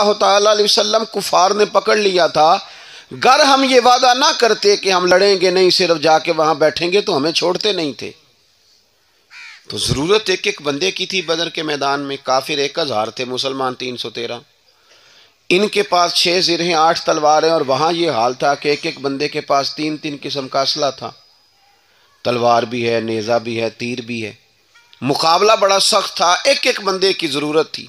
اللہ تعالیٰ علیہ وسلم کفار نے پکڑ لیا تھا، گر ہم یہ وعدہ نہ کرتے کہ ہم لڑیں گے نہیں، صرف جا کے وہاں بیٹھیں گے، تو ہمیں چھوڑتے نہیں تھے۔ تو ضرورت ایک ایک بندے کی تھی۔ بدر کے میدان میں کافر 1000 تھے، مسلمان 313۔ ان کے پاس 6 زرہیں 8 تلواریں، اور وہاں یہ حال تھا کہ ایک ایک بندے کے پاس 3 قسم کا اسلحہ تھا، تلوار بھی ہے، نیزہ بھی ہے، تیر بھی ہے۔ مقابلہ بڑا سخت تھا، ایک ایک بندے کی ضرورت تھی۔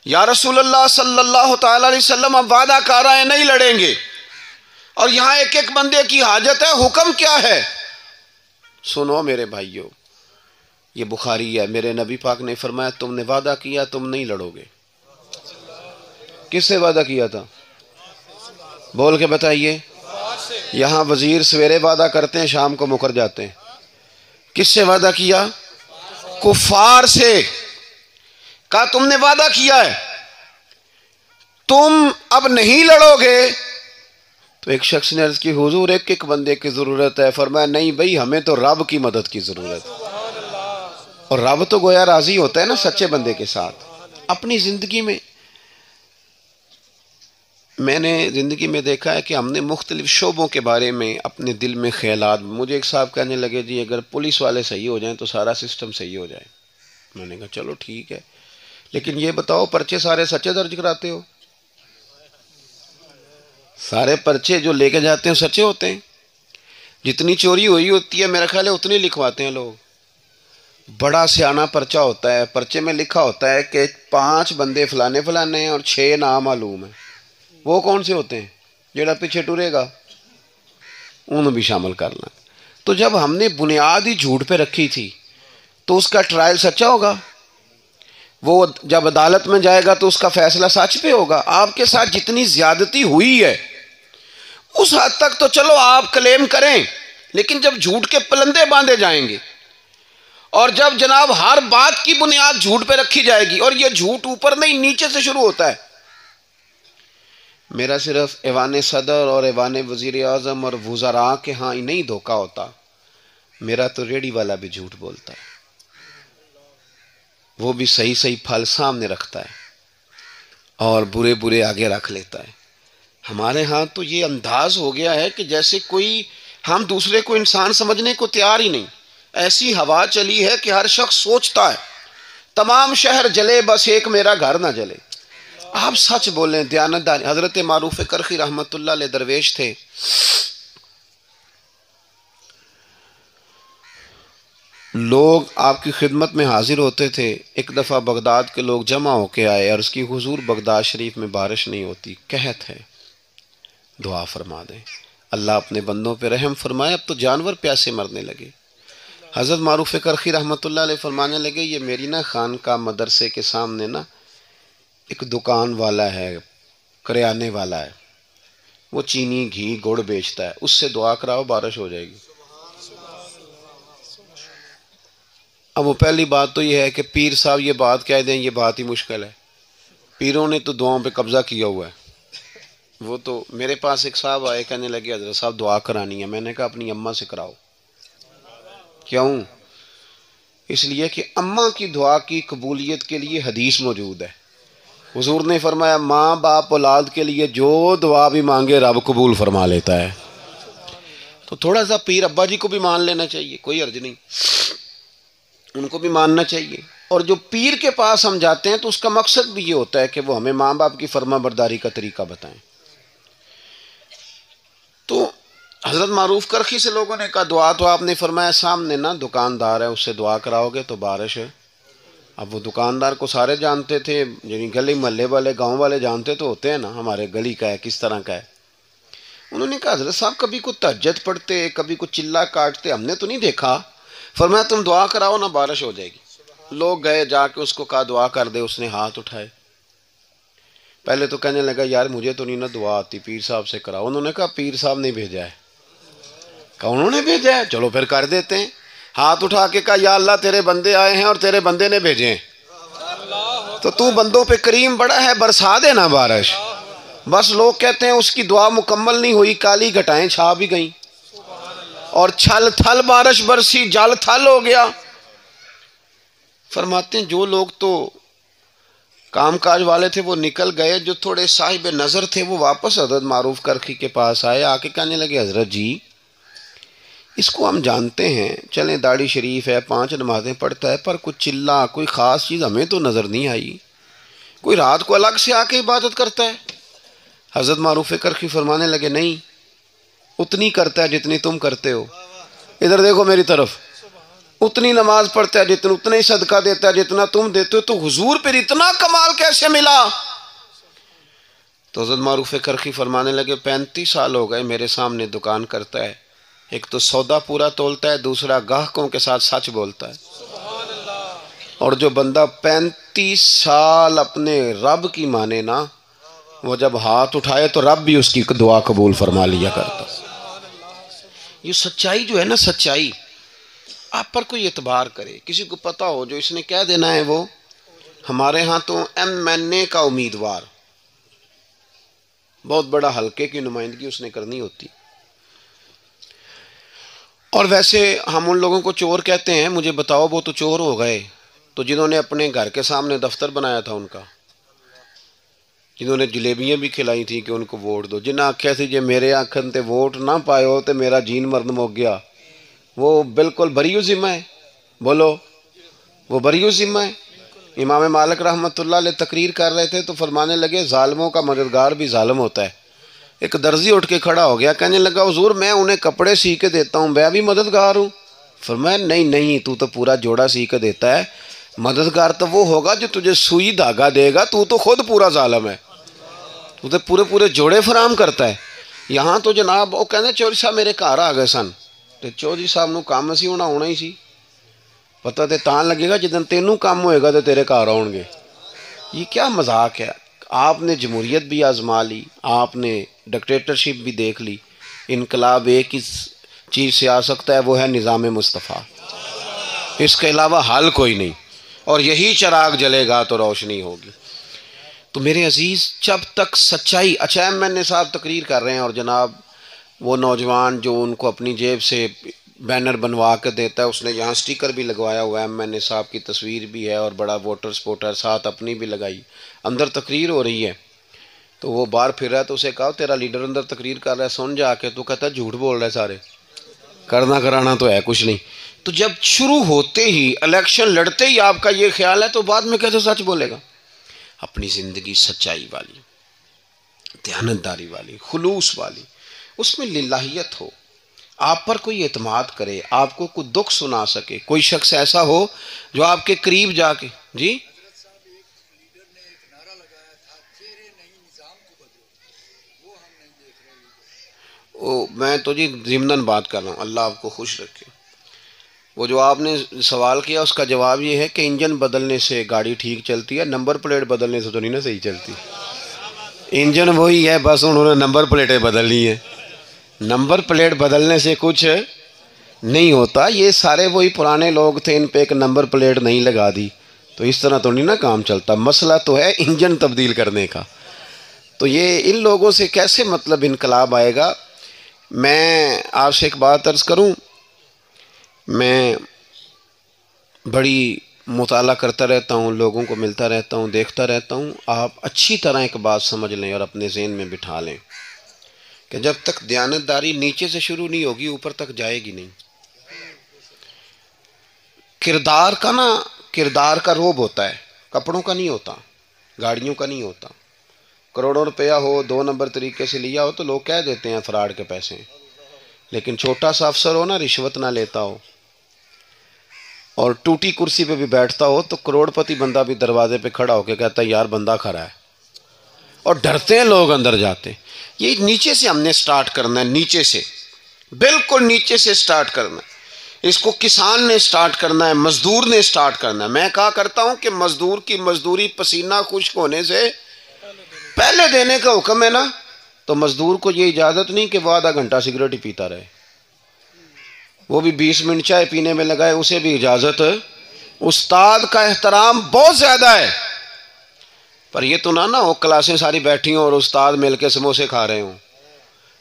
یا رسول اللہ صلی اللہ تعالی علیہ وسلم اب وعدہ کر رہے ہیں نہیں لڑیں گے، اور یہاں ایک ایک بندے کی حاجت ہے، حکم کیا ہے؟ سنو میرے بھائیو، یہ بخاری ہے، میرے نبی پاک نے فرمایا تم نے وعدہ کیا تم نہیں لڑو گے۔ کس سے وعدہ کیا تھا؟ بول کے بتائیے۔ یہاں وزیر سویرے وعدہ کرتے ہیں، شام کو مکر جاتے ہیں۔ کس سے وعدہ کیا؟ کفار سے۔ کہا تم نے وعدہ کیا ہے، تم اب نہیں لڑو گے۔ تو ایک شخص نے عرض کی حضور ایک ایک بندے کی ضرورت ہے۔ فرمایا نہیں بھائی، ہمیں تو رب کی مدد کی ضرورت ہے، اور رب تو گویا راضی ہوتا ہے نا سچے بندے کے ساتھ۔ اپنی زندگی میں نے زندگی میں دیکھا ہے کہ ہم نے مختلف شعبوں کے بارے میں اپنے دل میں خیالات، مجھے ایک صاحب کہنے لگے جی اگر پولیس والے صحیح ہو جائیں تو سارا سسٹم صحیح ہو جائے۔ میں نے کہا چلو ٹھیک ہے، لیکن یہ بتاؤ پرچے سارے سچے درج کراتے ہو؟ سارے پرچے جو لے کے جاتے ہیں سچے ہوتے ہیں؟ جتنی چوری ہوئی ہوتی ہے میرا خیال ہے اتنی لکھواتے ہیں لوگ۔ بڑا سیانا پرچہ ہوتا ہے، پرچے میں لکھا ہوتا ہے کہ 5 بندے فلانے فلانے ہیں اور 6 نامعلوم ہیں۔ وہ کون سے ہوتے ہیں؟ جڑا پیچھے ٹرے گا انہوں بھی شامل کرنا۔ تو جب ہم نے بنیاد ہی جھوٹ پہ رکھی تھی تو اس کا ٹرائل سچا ہوگا، وہ جب عدالت میں جائے گا تو اس کا فیصلہ سچ پہ ہوگا۔ آپ کے ساتھ جتنی زیادتی ہوئی ہے اس حد تک تو چلو آپ کلیم کریں، لیکن جب جھوٹ کے پلندے باندھے جائیں گے اور جب جناب ہر بات کی بنیاد جھوٹ پہ رکھی جائے گی، اور یہ جھوٹ اوپر نہیں نیچے سے شروع ہوتا ہے۔ میرا صرف ایوان صدر اور ایوان وزیر اعظم اور وزراء کے ہاں ہی نہیں دھوکہ ہوتا، میرا تو ریڑی والا بھی جھوٹ بولتا ہے، وہ بھی صحیح صحیح پھل سامنے رکھتا ہے اور برے برے آگے رکھ لیتا ہے۔ ہمارے ہاں تو یہ انداز ہو گیا ہے کہ جیسے کوئی ہم دوسرے کو انسان سمجھنے کو تیار ہی نہیں۔ ایسی ہوا چلی ہے کہ ہر شخص سوچتا ہے تمام شہر جلے بس ایک میرا گھر نہ جلے۔ آپ سچ بولیں، دیانتداری۔ حضرت معروف کرخی رحمت اللہ علیہ درویش تھے، لوگ آپ کی خدمت میں حاضر ہوتے تھے۔ ایک دفعہ بغداد کے لوگ جمع ہو کے آئے، عرض کی حضور بغداد شریف میں بارش نہیں ہوتی، قحط ہے، دعا فرما دیں، اللہ اپنے بندوں پہ رحم فرمائے، اب تو جانور پیاسے مرنے لگے۔ حضرت معروف کرخی رحمت اللہ علیہ فرمانے لگے یہ میری نا خانقاہ مدرسے کے سامنے نا ایک دکان والا ہے، کریانے والا ہے، وہ چینی گھی گڑ بیچتا ہے، اس سے دعا کراؤ بارش ہو جائے گی۔ اب وہ پہلی بات تو یہ ہے کہ پیر صاحب یہ بات کہہ دیں، یہ بات ہی مشکل ہے، پیروں نے تو دعاؤں پہ قبضہ کیا ہوا ہے۔ وہ تو میرے پاس ایک صاحب آئے، کہنے لگے حضرت صاحب دعا کرانی ہے۔ میں نے کہا اپنی اماں سے کراؤ۔ کیوں؟ اس لیے کہ اماں کی دعا کی قبولیت کے لیے حدیث موجود ہے، حضور نے فرمایا ماں باپ اولاد کے لیے جو دعا بھی مانگے رب قبول فرما لیتا ہے۔ تو تھوڑا سا پیر ابا جی کو بھی مان لینا چاہیے، کوئی حرج نہیں، ان کو بھی ماننا چاہیے۔ اور جو پیر کے پاس ہم جاتے ہیں تو اس کا مقصد بھی یہ ہوتا ہے کہ وہ ہمیں ماں باپ کی فرما برداری کا طریقہ بتائیں۔ تو حضرت معروف کرخی سے لوگوں نے کہا دعا، تو آپ نے فرمایا سامنے نا دکاندار ہے، اس سے دعا کراؤ گے تو بارش ہے۔ اب وہ دکاندار کو سارے جانتے تھے، یعنی گلی محلے والے گاؤں والے جانتے تو ہوتے ہیں نا ہمارے گلی کا ہے کس طرح کا ہے۔ انہوں نے کہا حضرت صاحب کبھی کوئی تہجد پڑھتے، کبھی کوئی چلا کاٹتے، ہم نے تو نہیں دیکھا۔ فرمایا تم دعا کراؤ نا بارش ہو جائے گی۔ لوگ گئے، جا کے اس کو کہا دعا کر دے، اس نے ہاتھ اٹھائے۔ پہلے تو کہنے لگا یار مجھے تو نہیں نا دعا آتی، پیر صاحب سے کراؤ۔ انہوں نے کہا پیر صاحب نے بھیجا ہے۔ کہا انہوں نے بھیجا ہے، چلو پھر کر دیتے ہیں۔ ہاتھ اٹھا کے کہا یا اللہ تیرے بندے آئے ہیں اور تیرے بندے نے بھیجے ہیں، تو بندوں پہ کریم بڑا ہے، برسا دینا بارش۔ بس لوگ کہتے ہیں اس کی دعا مکمل نہیں ہوئی، کالی گھٹائیں چھا بھی گئیں اور چھل تھل بارش برسی، جل تھل ہو گیا۔ فرماتے ہیں جو لوگ تو کام کاج والے تھے وہ نکل گئے، جو تھوڑے صاحب نظر تھے وہ واپس حضرت معروف کرخی کے پاس آئے، آ کے کہنے لگے حضرت جی اس کو ہم جانتے ہیں، چلیں داڑھی شریف ہے، 5 نمازیں پڑھتا ہے، پر کوئی چلا کوئی خاص چیز ہمیں تو نظر نہیں آئی، کوئی رات کو الگ سے آ کے عبادت کرتا ہے؟ حضرت معروف کرخی فرمانے لگے نہیں، اتنی کرتا ہے جتنی تم کرتے ہو، ادھر دیکھو میری طرف، اتنی نماز پڑھتا ہے جتنا، اتنا ہی صدقہ دیتا ہے جتنا تم دیتے ہو، تو حضور پھر اتنا کمال کیسے ملا؟ تو حضرت معروف کرخی فرمانے لگے 35 سال ہو گئے میرے سامنے دکان کرتا ہے، ایک تو سودا پورا تولتا ہے، دوسرا گاہکوں کے ساتھ سچ بولتا ہے، اور جو بندہ 35 سال اپنے رب کی مانے نا، وہ جب ہاتھ اٹھائے تو رب بھی اس کی دعا قبول فرما لیا کرتا۔ یہ سچائی جو ہے نا، سچائی آپ پر کوئی اعتبار کرے، کسی کو پتا ہو جو اس نے کہہ دینا ہے، وہ ہمارے ہاں تو MNA کا امیدوار، بہت بڑا حلقے کی نمائندگی اس نے کرنی ہوتی، اور ویسے ہم ان لوگوں کو چور کہتے ہیں، مجھے بتاؤ وہ تو چور ہو گئے، تو جنہوں نے اپنے گھر کے سامنے دفتر بنایا تھا ان کا، جنہوں نے جلیبیاں بھی کھلائی تھیں کہ ان کو ووٹ دو، جنہیں آکھیا سی جے میرے آکھن تے ووٹ نہ پائے ہو تو میرا جین مرن مک گیا، وہ بالکل بریو ذمہ ہے، بولو وہ بریو ذمہ ہے۔ امام مالک رحمۃ اللہ علیہ تقریر کر رہے تھے تو فرمانے لگے ظالموں کا مددگار بھی ظالم ہوتا ہے۔ ایک درزی اٹھ کے کھڑا ہو گیا، کہنے لگا حضور میں انہیں کپڑے سی کے دیتا ہوں، میں بھی مددگار ہوں؟ فرمایا نہیں تو پورا جوڑا سی کے دیتا ہے، مددگار تو وہ ہوگا جو تجھے سوئی دھاگا دے گا، تو خود پورا ظالم ہے، تو پورے جوڑے فراہم کرتا ہے۔ یہاں تو جناب وہ کہنے چودھری صاحب میرے گھر آ گئے سن، تو چودھری صاحب نو کام سی ہونا ہی سی، پتہ تے تاں لگے گا جدن تینوں کام ہوئے گا تو تیرے گھر آؤں گے۔ یہ کیا مذاق ہے؟ آپ نے جمہوریت بھی آزما لی، آپ نے ڈکٹیٹرشپ بھی دیکھ لی، انقلاب ایک ہی چیز سے آ سکتا ہے، وہ ہے نظام مصطفیٰ، اس کے علاوہ حل کوئی نہیں، اور یہی چراغ جلے گا تو روشنی ہوگی۔ تو میرے عزیز جب تک سچائی، اچھا MNA صاحب تقریر کر رہے ہیں اور جناب وہ نوجوان جو ان کو اپنی جیب سے بینر بنوا کے دیتا ہے، اس نے یہاں سٹیکر بھی لگوایا ہوا ہے، MNA صاحب کی تصویر بھی ہے اور بڑا ووٹر سپورٹر ساتھ اپنی بھی لگائی، اندر تقریر ہو رہی ہے، تو وہ باہر پھر رہا ہے، تو اسے کہا تیرا لیڈر اندر تقریر کر رہا ہے، سن جا کے، تو کہتا ہے جھوٹ بول رہا ہے، سارے کرنا کرانا تو ہے کچھ نہیں۔ تو جب شروع ہوتے ہی الیکشن لڑتے ہی آپ کا یہ خیال ہے تو بعد میں کیسے سچ بولے گا؟ اپنی زندگی سچائی والی، دیانتداری والی، خلوص والی، اس میں للہیت ہو، آپ پر کوئی اعتماد کرے، آپ کو کوئی دکھ سنا سکے، کوئی شخص ایسا ہو جو آپ کے قریب جا کے جی میں تو جی ضمناً بات کر رہا ہوں، اللہ آپ کو خوش رکھے۔ وہ جو آپ نے سوال کیا اس کا جواب یہ ہے کہ انجن بدلنے سے گاڑی ٹھیک چلتی ہے، نمبر پلیٹ بدلنے سے تو نہیں نا صحیح چلتی، انجن وہی ہے، بس انہوں نے نمبر پلیٹیں بدل لی ہیں، نمبر پلیٹ بدلنے سے کچھ نہیں ہوتا، یہ سارے وہی پرانے لوگ تھے، ان پہ ایک نمبر پلیٹ نہیں لگا دی تو اس طرح تو نہیں نا کام چلتا، مسئلہ تو ہے انجن تبدیل کرنے کا۔ تو یہ ان لوگوں سے کیسے مطلب انقلاب آئے گا؟ میں آپ سے ایک بات عرض کروں، میں بڑی مطالعہ کرتا رہتا ہوں، لوگوں کو ملتا رہتا ہوں، دیکھتا رہتا ہوں، آپ اچھی طرح ایک بات سمجھ لیں اور اپنے ذہن میں بٹھا لیں کہ جب تک دیانتداری نیچے سے شروع نہیں ہوگی اوپر تک جائے گی نہیں۔ کردار کا روب ہوتا ہے، کپڑوں کا نہیں ہوتا، گاڑیوں کا نہیں ہوتا۔ کروڑوں روپیہ ہو، 2 نمبر طریقے سے لیا ہو تو لوگ کہہ دیتے ہیں فراڈ کے پیسے، لیکن چھوٹا سا افسر ہو نا، رشوت نہ لیتا ہو اور ٹوٹی کرسی پہ بھی بیٹھتا ہو تو کروڑ پتی بندہ بھی دروازے پہ کھڑا ہو کے کہتا ہے یار بندہ کھڑا ہے، اور ڈرتے ہیں لوگ اندر جاتے۔ یہ نیچے سے ہم نے سٹارٹ کرنا ہے، نیچے سے، بالکل نیچے سے سٹارٹ کرنا ہے۔ اس کو کسان نے سٹارٹ کرنا ہے، مزدور نے سٹارٹ کرنا ہے۔ میں کہا کرتا ہوں کہ مزدور کی مزدوری پسینہ خشک ہونے سے پہلے دینے کا حکم ہے نا، تو مزدور کو یہ اجازت نہیں کہ وہ آدھا گھنٹہ سگریٹ ہی پیتا رہے، وہ بھی 20 منٹ چائے پینے میں لگائے، اسے بھی اجازت۔ استاد کا احترام بہت زیادہ ہے، پر یہ تو نہ ہو کلاسیں ساری بیٹھی ہوں اور استاد مل کے سموسے کھا رہے ہوں،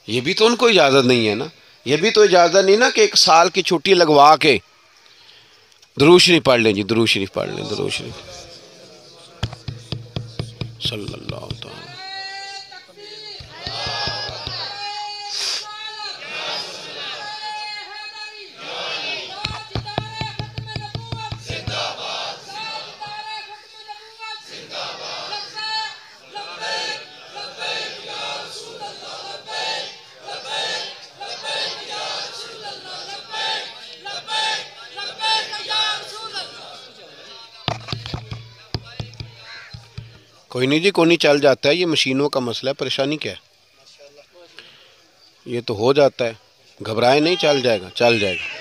یہ بھی تو ان کو اجازت نہیں ہے نا، یہ بھی تو اجازت نہیں نا کہ 1 سال کی چھٹی لگوا کے درود شریف پڑھ لیں جی، درود شریف پڑھ لیں، درود شریف۔ صلی اللہ تعالی. کوئی نہیں جی، کوئی نہیں، چل جاتا ہے، یہ مشینوں کا مسئلہ ہے، پریشانی کیا ہے، یہ تو ہو جاتا ہے، گھبرائے نہیں، چل جائے گا، چل جائے گا.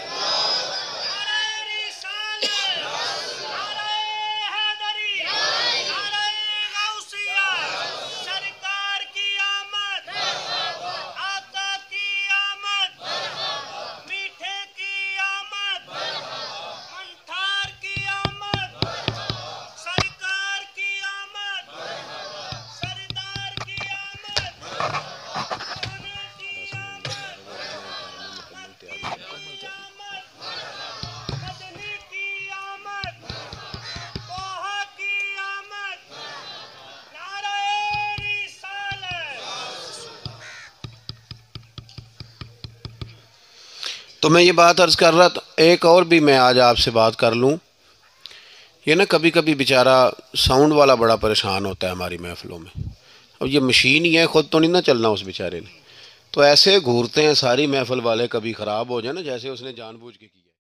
تو میں یہ بات عرض کر رہا تھا، ایک اور بھی میں آج آپ سے بات کر لوں. یہ نا کبھی کبھی بیچارہ ساؤنڈ والا بڑا پریشان ہوتا ہے ہماری محفلوں میں. اب یہ مشین ہی ہے، خود تو نہیں نہ چلنا اس بیچارے نے، تو ایسے گھورتے ہیں ساری محفل والے، کبھی خراب ہو جائے نا، جیسے اس نے جان بوجھ کے کیا.